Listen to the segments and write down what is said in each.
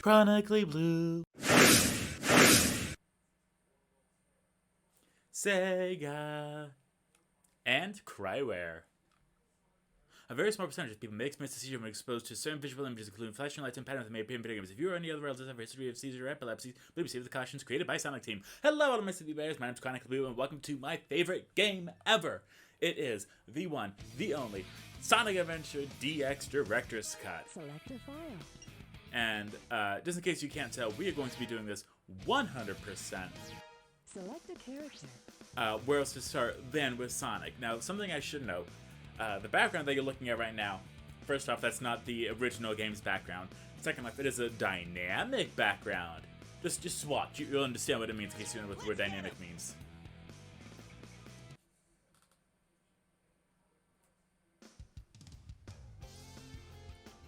Chronically Blue. Sega. And Cryware. A very small percentage of people make this decision when exposed to certain visual images, including flashing lights and patterns that may appear in video games. If you or any other relatives have a history of seizure or epilepsy, please receive the cautions created by Sonic Team. Hello, all of my City Bears. My name is Chronically Blue, and welcome to my favorite game ever. It is the one, the only Sonic Adventure DX Director's Cut. Select a file. And just in case you can't tell, we are going to be doing this 100%. Select a character. Where else to start than with Sonic? Now, something I should note, the background that you're looking at right now, first off, that's not the original game's background. Second off, it is a dynamic background. Just watch, you'll understand what it means in case you don't know what the word dynamic means.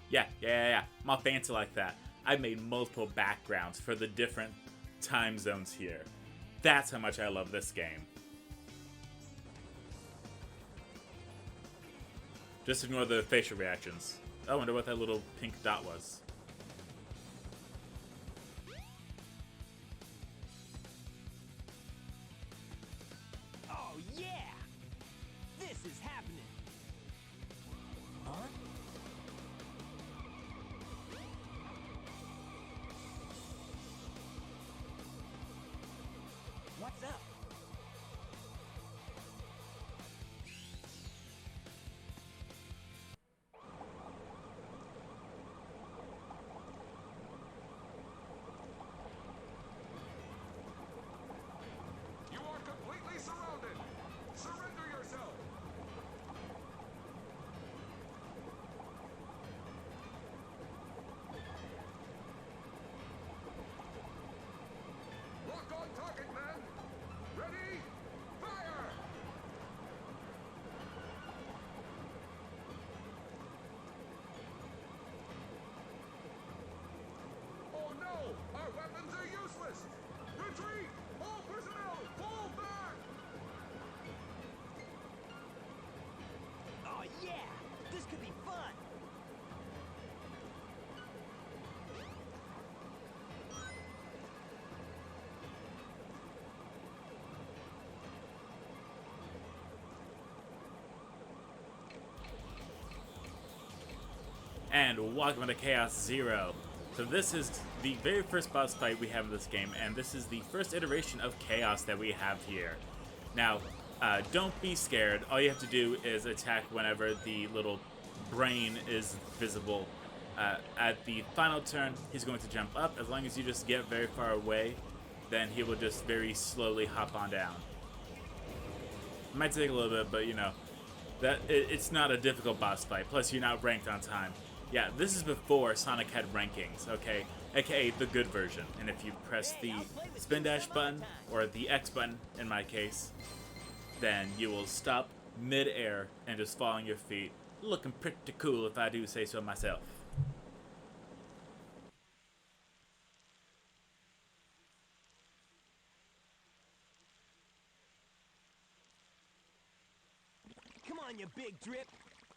Yeah. I'm all fancy like that. I made multiple backgrounds for the different time zones here. That's how much I love this game. Just ignore the facial reactions. I wonder what that little pink dot was. Oh yeah! This is happening! Huh? What's up? You are completely surrounded! Surrender yourself! Lock on target, man! Ready? Fire! Oh no! Our weapons are useless! Retreat! All personnel, fall back! Oh yeah! This could be fun! And welcome to Chaos Zero. So this is the very first boss fight we have in this game, and this is the first iteration of Chaos that we have here. Now, don't be scared. All you have to do is attack whenever the little brain is visible. At the final turn, he's going to jump up. As long as you just get very far away, then he will just very slowly hop on down. It might take a little bit, but you know, it's not a difficult boss fight. Plus, you're not ranked on time. Yeah, this is before Sonic had rankings, okay? AKA the good version. And if you press the spin dash button, or the X button in my case, then you will stop mid-air and just fall on your feet. Looking pretty cool if I do say so myself. Come on, you big drip!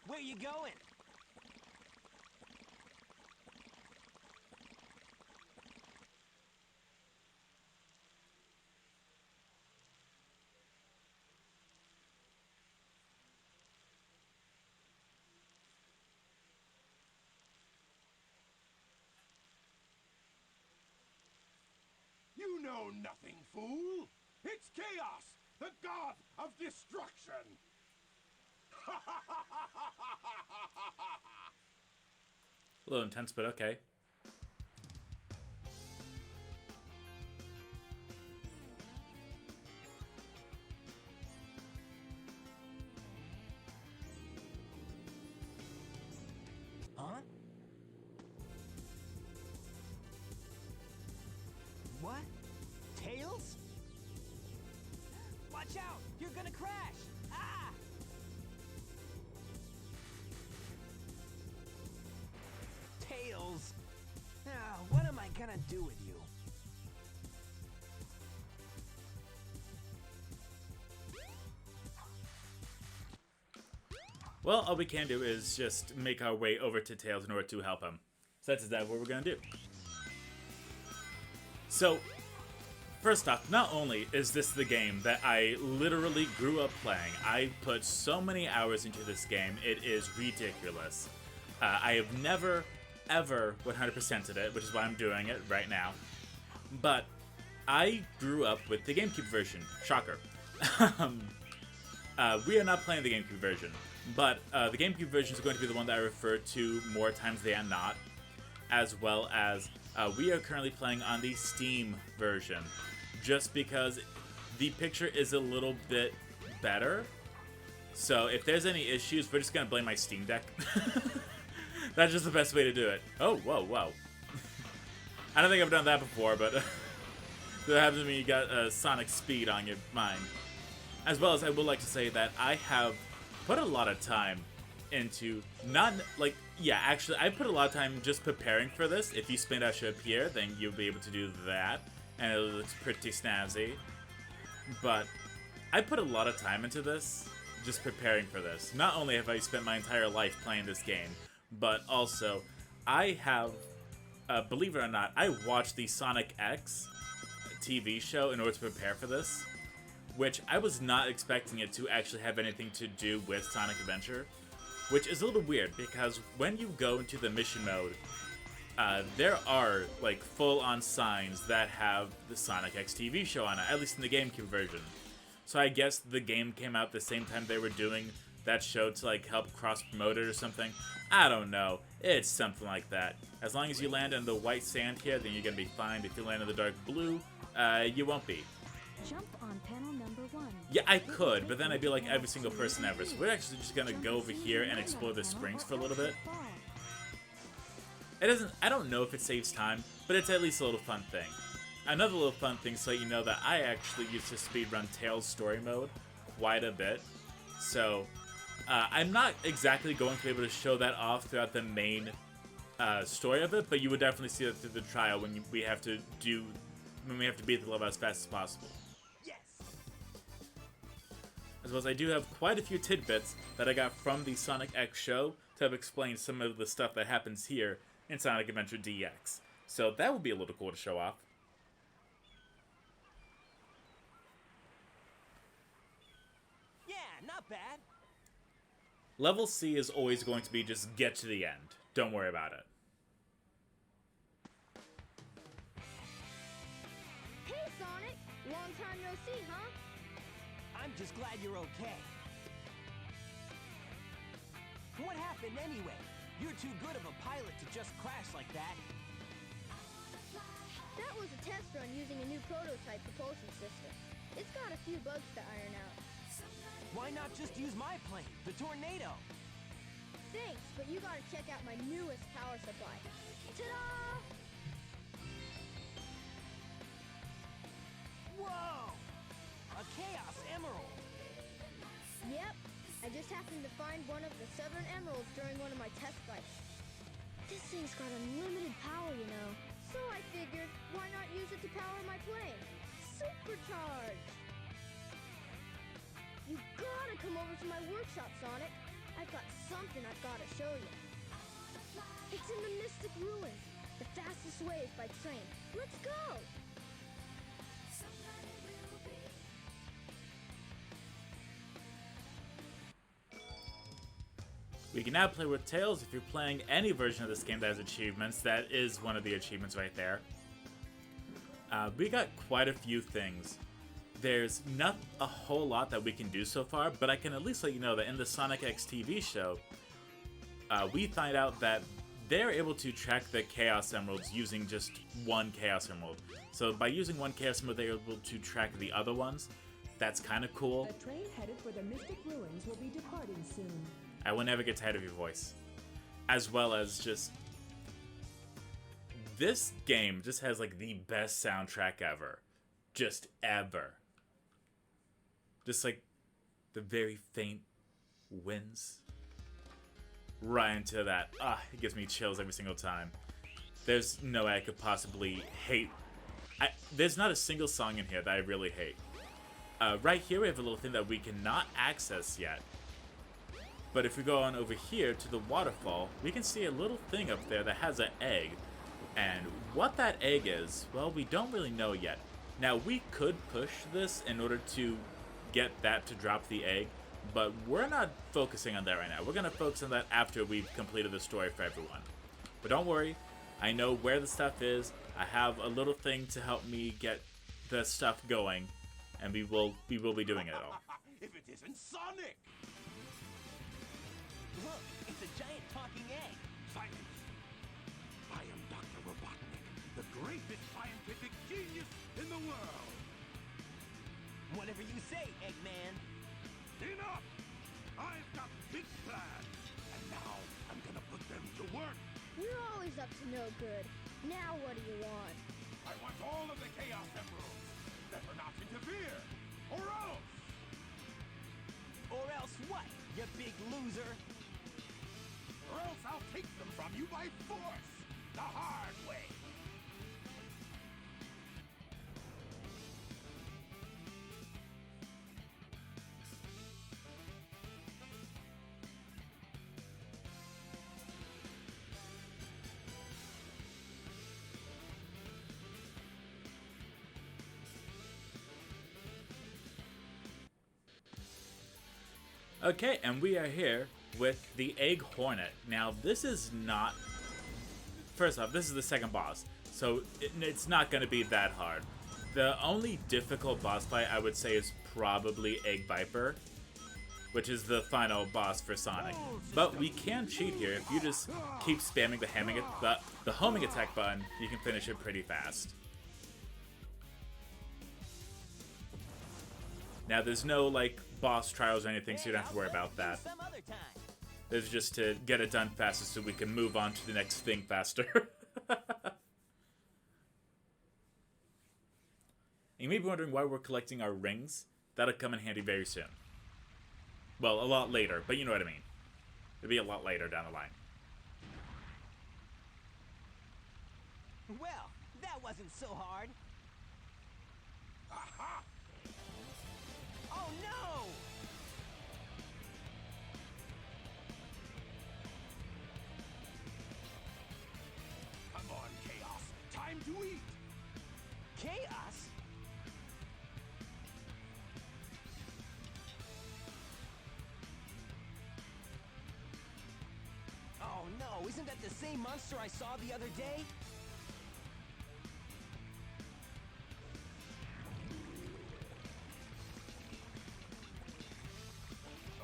Where you going? You know nothing, fool! It's Chaos, the god of destruction! A little intense, but okay. Huh? What? Tails? Watch out! You're gonna crash! Ah! Tails! Now, what am I gonna do with you? Well, all we can do is just make our way over to Tails in order to help him. So that's exactly what we're gonna do. So, first off, not only is this the game that I literally grew up playing, I put so many hours into this game, it is ridiculous. I have never, ever 100%ed it, which is why I'm doing it right now. But I grew up with the GameCube version. Shocker. We are not playing the GameCube version, but the GameCube version is going to be the one that I refer to more times than not, as well as we are currently playing on the Steam version, just because the picture is a little bit better. So if there's any issues, we're just going to blame my Steam Deck. That's just the best way to do it. Oh, whoa, whoa. I don't think I've done that before, but that happens when you got Sonic Speed on your mind. As well as I would like to say that I have put a lot of time into actually I put a lot of time just preparing for this. If you spin dash up here, then you'll be able to do that, and it looks pretty snazzy. But I put a lot of time into this, just preparing for this. Not only have I spent my entire life playing this game, but also I have, believe it or not, I watched the Sonic X TV show in order to prepare for this, which I was not expecting it to actually have anything to do with Sonic Adventure, which is a little weird because when you go into the mission mode, there are like full-on signs that have the Sonic X TV show on it, at least in the GameCube version. So I guess the game came out the same time they were doing that show to like help cross-promote it or something. I don't know. It's something like that. As long as you land in the white sand here, then you're gonna be fine. If you land in the dark blue, you won't be. Jump on panel number 1. Yeah, I could, but then I'd be like every single person ever. So we're actually just gonna go over here and explore the springs for a little bit. I don't know if it saves time, but it's at least a little fun thing. Another little fun thing, so you know that I actually used to speedrun Tails story mode quite a bit. So I'm not exactly going to be able to show that off throughout the main story of it, but you would definitely see that through the trial when we have to beat the level as fast as possible. Yes. As well as I do have quite a few tidbits that I got from the Sonic X show to help explain some of the stuff that happens here in Sonic Adventure DX. So that would be a little cool to show off. Yeah, not bad. Level C is always going to be just get to the end. Don't worry about it. Hey, Sonic! Long time no see, huh? I'm just glad you're okay. What happened anyway? You're too good of a pilot to just crash like that. That was a test run using a new prototype propulsion system. It's got a few bugs to iron out. Why not just use my plane, the Tornado? Thanks, but you gotta check out my newest power supply. Ta-da! Whoa! A Chaos Emerald! Yep, I just happened to find one of the Southern Emeralds during one of my test flights. This thing's got unlimited power, you know. So I figured, why not use it to power my plane? Supercharged! You gotta come over to my workshop, Sonic. I've got something I've gotta show you. It's in the Mystic Ruins. The fastest way is by train. Let's go! We can now play with Tails. If you're playing any version of this game that has achievements, that is one of the achievements right there. We got quite a few things. There's not a whole lot that we can do so far, but I can at least let you know that in the Sonic X TV show, we find out that they're able to track the Chaos Emeralds using just one Chaos Emerald. So by using one Chaos Emerald, they're able to track the other ones. That's kind of cool. A train headed for the Mystic Ruins will be departing soon. I will never get tired of your voice. As well as just... this game just has like the best soundtrack ever. Just ever. Just like the very faint winds. Right into that. It gives me chills every single time. There's no way I could possibly hate... there's not a single song in here that I really hate. Right here we have a little thing that we cannot access yet. But if we go on over here to the waterfall, we can see a little thing up there that has an egg. And what that egg is, well, we don't really know yet. Now, we could push this in order to get that to drop the egg, but we're not focusing on that right now. We're going to focus on that after we've completed the story for everyone. But don't worry, I know where the stuff is. I have a little thing to help me get the stuff going, and we will be doing it all. If it isn't Sonic! Look, it's a giant talking egg. Silence! I am Dr. Robotnik, the greatest scientific genius in the world. Whatever you say, Eggman. Enough! I've got big plans, and now I'm gonna put them to work. You're always up to no good. Now what do you want? I want all of the Chaos Emeralds. Better not interfere, or else! Or else what, you big loser? Or else I'll take them from you by force, the hard way. Okay, and we are here with the Egg Hornet. Now, this is not... First off, this is the second boss, so it's not going to be that hard. The only difficult boss fight, I would say, is probably Egg Viper, which is the final boss for Sonic. But we can cheat here. If you just keep spamming the homing attack button, you can finish it pretty fast. Now, there's no, like, boss trials or anything, so you don't have to worry about that. Some other time. This is just to get it done faster so we can move on to the next thing faster. You may be wondering why we're collecting our rings. That'll come in handy very soon. Well, a lot later, but you know what I mean. It'll be a lot later down the line. Well, that wasn't so hard. Aha! Oh no! Come on, Chaos. Time to eat. Chaos? Oh no, isn't that the same monster I saw the other day?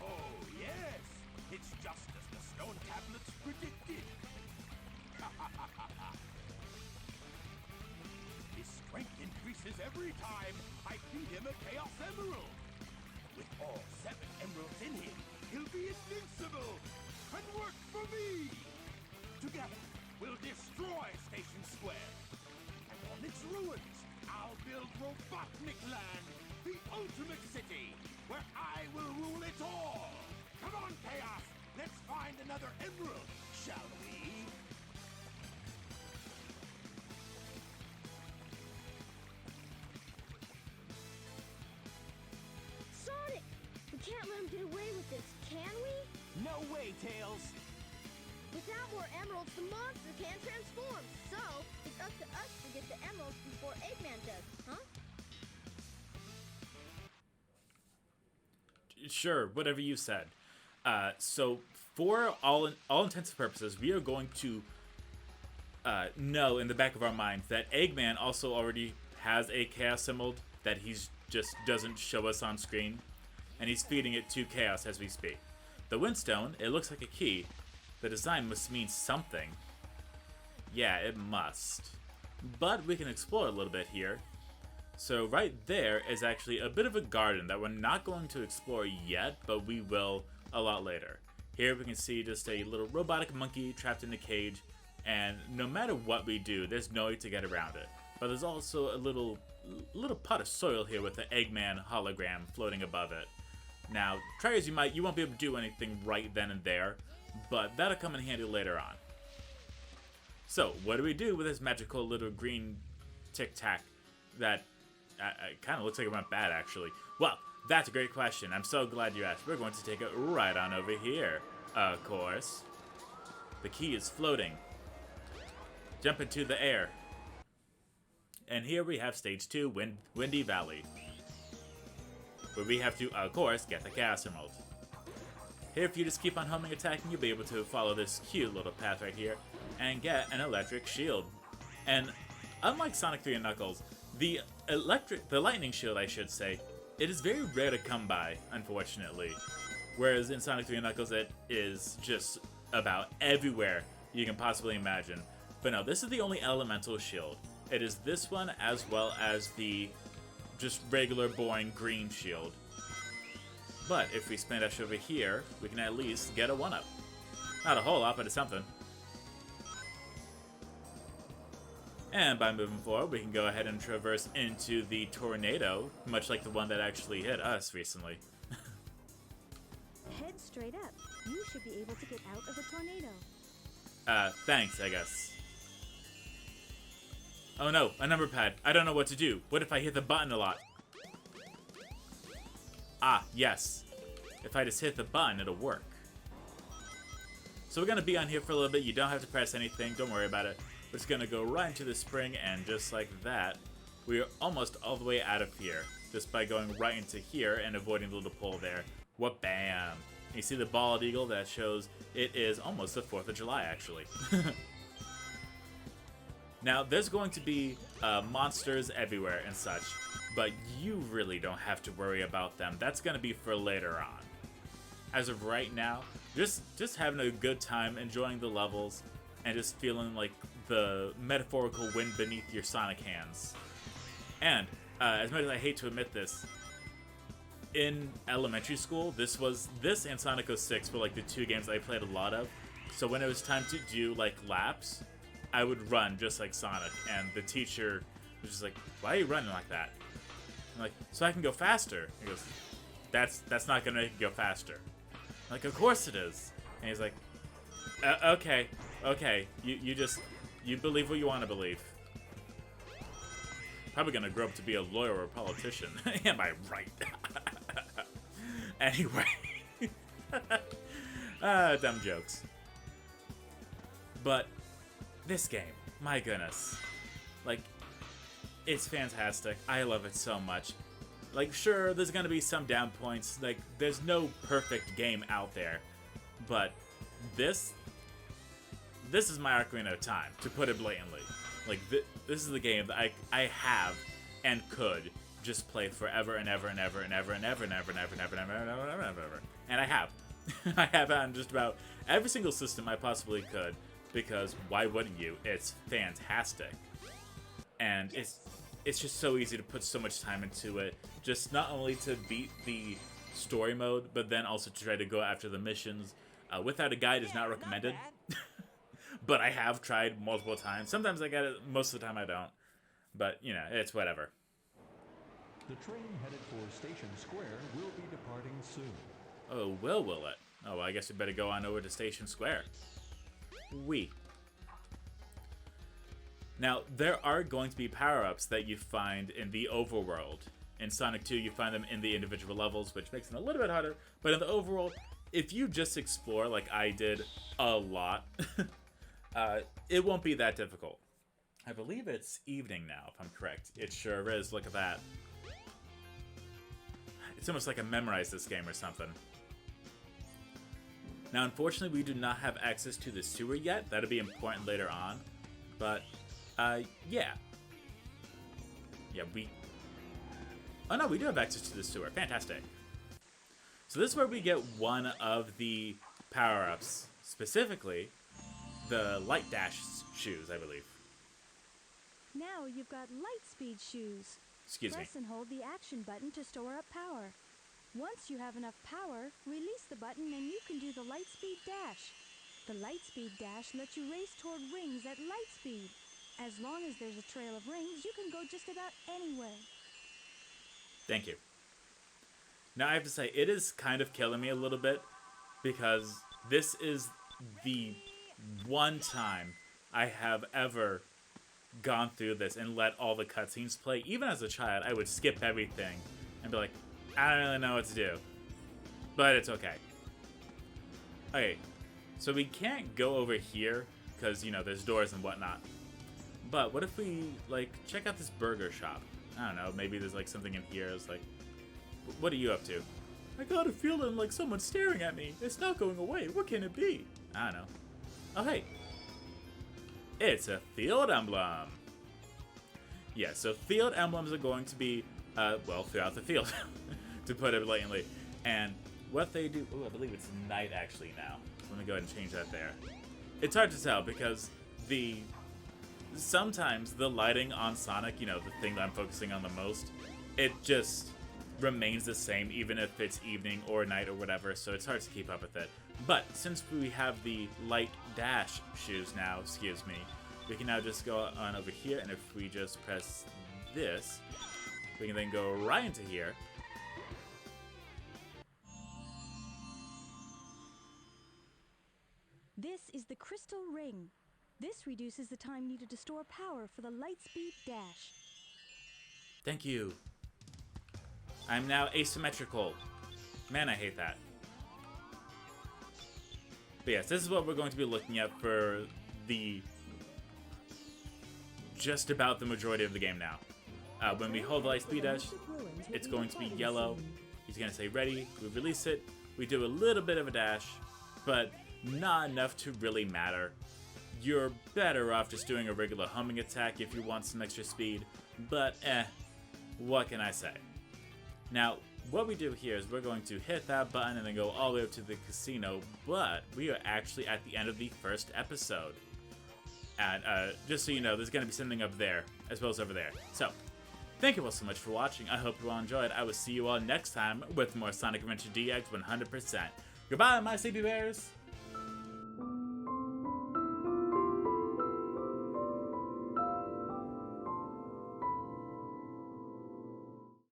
Oh, yes. It's just as the stone tablets predicted. His strength increases every time I feed him a Chaos Emerald. With all 7 emeralds in him, he'll be invincible and work for me. Together, we'll destroy Station Square. And on its ruins, I'll build Robotnik Land, the ultimate city, where I will rule it all. Come on, Chaos. Let's find another emerald, shall we? Sonic! We can't let him get away with this, can we? No way, Tails! Without more emeralds, the monster can't transform. So, it's up to us to get the emeralds before Eggman does, huh? Sure, whatever you said. So, for all intents and purposes, we are going to know in the back of our minds that Eggman also already has a Chaos Emerald that he's just doesn't show us on screen, and he's feeding it to Chaos as we speak. The Windstone, it looks like a key. The design must mean something. Yeah, it must. But we can explore a little bit here. So right there is actually a bit of a garden that we're not going to explore yet, but we will a lot later. Here we can see just a little robotic monkey trapped in a cage, and no matter what we do, there's no way to get around it. But there's also a little pot of soil here with the Eggman hologram floating above it. Now, try as you might, you won't be able to do anything right then and there, but that'll come in handy later on. So, what do we do with this magical little green tic-tac that kind of looks like it went bad, actually? Well, that's a great question. I'm so glad you asked. We're going to take it right on over here, of course. The key is floating. jump into the air. And here we have stage 2, Windy Valley, where we have to, of course, get the Chaos Emerald. Here, if you just keep on homing attacking, you'll be able to follow this cute little path right here and get an electric shield. And unlike Sonic 3 and Knuckles, the lightning shield, I should say, it is very rare to come by, unfortunately. Whereas in Sonic 3 and Knuckles, it is just about everywhere you can possibly imagine. But no, this is the only elemental shield. It is this one as well as the just regular boring green shield. But if we spin dash over here, we can at least get a 1-up. Not a whole lot, but it's something. And by moving forward, we can go ahead and traverse into the tornado, much like the one that actually hit us recently. Head straight up. You should be able to get out of the tornado. Thanks, I guess. Oh no, a number pad. I don't know what to do. What if I hit the button a lot? Ah, yes. If I just hit the button, it'll work. So we're gonna be on here for a little bit. You don't have to press anything. Don't worry about it. We're just gonna go right into the spring, and just like that, we're almost all the way out of here. Just by going right into here and avoiding the little pole there. What bam! You see the bald eagle? That shows it is almost the 4th of July, actually. Now, there's going to be monsters everywhere and such, but you really don't have to worry about them. That's going to be for later on. As of right now, just having a good time, enjoying the levels, and just feeling like the metaphorical wind beneath your Sonic hands. And, as much as I hate to admit this, in elementary school, this and Sonic 06 were like the 2 games I played a lot of. So when it was time to do like laps, I would run just like Sonic, and the teacher was just like, "Why are you running like that?" I'm like, "So I can go faster." He goes, "That's not gonna make you go faster." I'm like, "Of course it is." And he's like, "Okay, you believe what you want to believe." Probably gonna grow up to be a lawyer or a politician. Am I right? Anyway, dumb jokes. But this game, my goodness, like, it's fantastic. I love it so much. Like, sure, there's gonna be some down points. Like, there's no perfect game out there, but this is my Ocarina of Time, to put it blatantly. Like, this is the game that I have and could just play forever and ever and ever and ever and ever and ever and ever and ever and ever and ever and ever. And I have. I have on just about every single system I possibly could. Because why wouldn't you? It's fantastic. And it's just so easy to put so much time into it. Just not only to beat the story mode, but then also to try to go after the missions. Without a guide is not recommended. But I have tried multiple times. Sometimes I get it, most of the time I don't. But, you know, it's whatever. The train headed for Station Square will be departing soon. Oh, will it? Oh, well, I guess we better go on over to Station Square. Now, there are going to be power-ups that you find in the overworld. In Sonic 2, you find them in the individual levels, which makes them a little bit harder. But in the overworld, if you just explore like I did a lot, it won't be that difficult. I believe it's evening now, if I'm correct. It sure is. Look at that. It's almost like I memorized this game or something. Now, unfortunately, we do not have access to the sewer yet. That'll be important later on. But, yeah. Yeah, oh no, we do have access to the sewer. Fantastic. So this is where we get one of the power-ups. Specifically, the Light Dash shoes, I believe. Now you've got light speed shoes. Excuse me. Press and hold the action button to store up power. Once you have enough power, release the button and you can do the light speed dash. The light speed dash lets you race toward rings at light speed. As long as there's a trail of rings, you can go just about anywhere. Thank you. Now I have to say, it is kind of killing me a little bit because this is the one time I have ever gone through this and let all the cutscenes play. Even as a child, I would skip everything and be like, I don't really know what to do. But it's okay. Okay, so we can't go over here because, you know, there's doors and whatnot. But what if we, like, check out this burger shop? I don't know, maybe there's, like, something in here. It's like, what are you up to? I got a feeling like someone's staring at me. It's not going away. What can it be? I don't know. Oh, hey. It's a field emblem. Yeah, so field emblems are going to be, well, throughout the field, to put it blatantly. And what they do... Oh, I believe it's night, actually, now. Let me go ahead and change that there. It's hard to tell, because sometimes the lighting on Sonic, you know, the thing that I'm focusing on the most, it just remains the same even if it's evening or night or whatever, so it's hard to keep up with it. But since we have the light dash shoes now, excuse me, we can now just go on over here, and if we just press this, we can then go right into here. This is the Crystal Ring. This reduces the time needed to store power for the Lightspeed Dash. Thank you. I'm now asymmetrical. Man, I hate that. But yes, this is what we're going to be looking at for the... just about the majority of the game now. When we hold the Lightspeed Dash, it's going to be yellow. He's going to say ready, we release it, we do a little bit of a dash, but not enough to really matter. You're better off just doing a regular homing attack if you want some extra speed, but what can I say? Now, what we do here is we're going to hit that button and then go all the way up to the casino, but we are actually at the end of the first episode. And just so you know, there's going to be something up there, as well as over there. So, thank you all so much for watching. I hope you all enjoyed. I will see you all next time with more Sonic Adventure DX 100%. Goodbye, my sleepy bears!